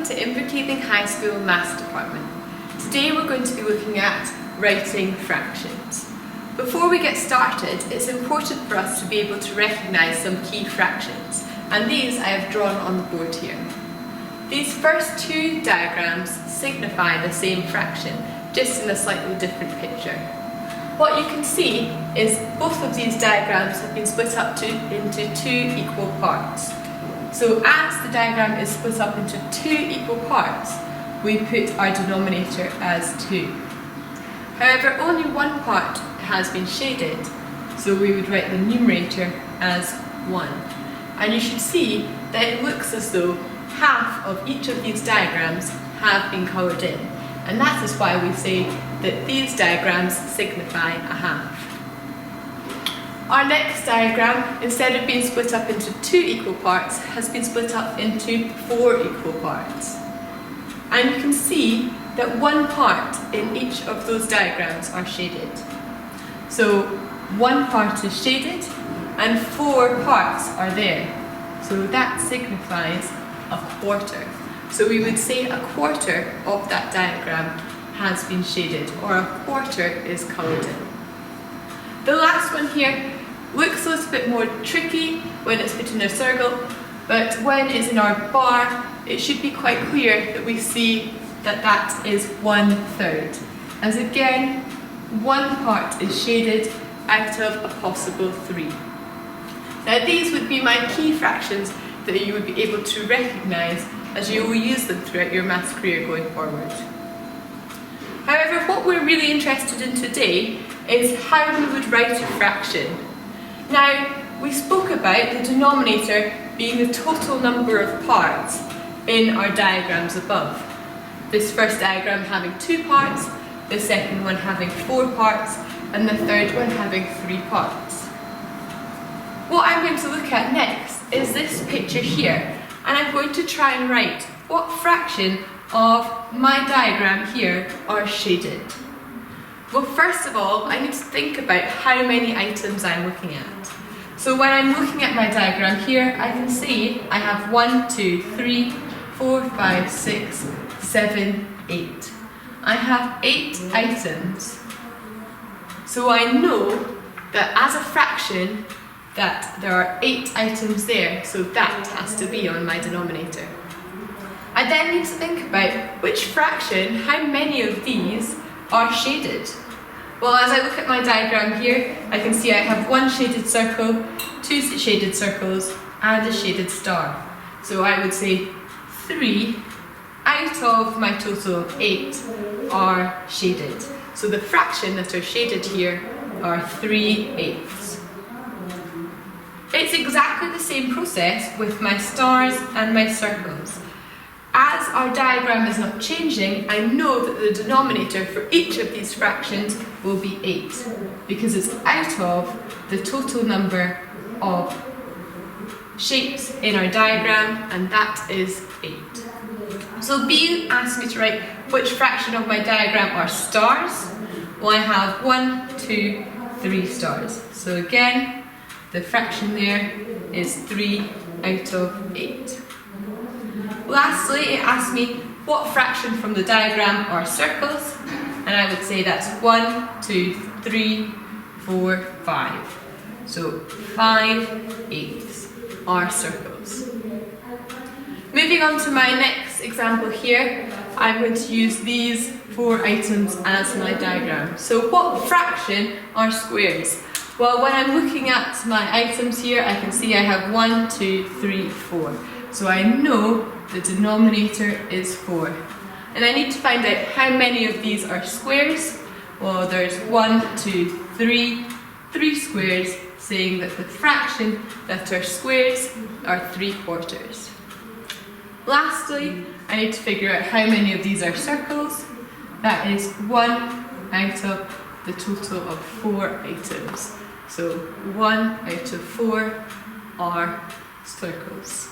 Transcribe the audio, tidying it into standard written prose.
Welcome to Inverkeithing High School Maths Department. Today we're going to be looking at writing fractions. Before we get started, it's important for us to be able to recognise some key fractions, and these I have drawn on the board here. These first two diagrams signify the same fraction, just in a slightly different picture. What you can see is both of these diagrams have been split up into two equal parts. So as the diagram is split up into two equal parts, we put our denominator as 2. However, only one part has been shaded, so we would write the numerator as 1. And you should see that it looks as though half of each of these diagrams have been coloured in, and that is why we say that these diagrams signify a half. Our next diagram, instead of being split up into two equal parts, has been split up into 4 equal parts. And you can see that one part in each of those diagrams are shaded. So one part is shaded and 4 parts are there. So that signifies a quarter. So we would say a quarter of that diagram has been shaded, or a quarter is coloured in. The last one here looks a little bit more tricky when it's put in a circle, but when it's in our bar, it should be quite clear that we see that that is 1/3. As again, one part is shaded out of a possible 3. Now these would be my key fractions that you would be able to recognise as you will use them throughout your maths career going forward. However, what we're really interested in today is how we would write a fraction. Now, we spoke about the denominator being the total number of parts in our diagrams above. This first diagram having 2 parts, the second one having 4 parts, and the third one having 3 parts. What I'm going to look at next is this picture here, and I'm going to try and write what fraction of my diagram here are shaded. Well, first of all, I need to think about how many items I'm looking at. So when I'm looking at my diagram here, I can see I have 1, 2, 3, 4, 5, 6, 7, 8. I have 8 items. So I know that as a fraction, that there are 8 items there, so that has to be on my denominator. I then need to think about which fraction, how many of these are shaded. Well, as I look at my diagram here, I can see I have 1 shaded circle, 2 shaded circles, and a shaded star. So I would say 3 out of my total of 8 are shaded. So the fraction that are shaded here are 3/8. It's exactly the same process with my stars and my circles. As our diagram is not changing, I know that the denominator for each of these fractions will be 8, because it's out of the total number of shapes in our diagram, and that is 8. So B asked me to write which fraction of my diagram are stars. Well, I have 1, 2, 3 stars. So again, the fraction there is 3 out of 8. Lastly, it asked me what fraction from the diagram are circles, and I would say that's 1, 2, 3, 4, 5. So 5/8 are circles. Moving on to my next example here, I'm going to use these 4 items as my diagram. So what fraction are squares? Well, when I'm looking at my items here, I can see I have 1, 2, 3, 4. So I know the denominator is 4. And I need to find out how many of these are squares. Well, there's 1, 2, 3 squares, saying that the fraction that are squares are 3/4. Lastly, I need to figure out how many of these are circles. That is 1 out of the total of 4 items. So 1 out of 4 are circles.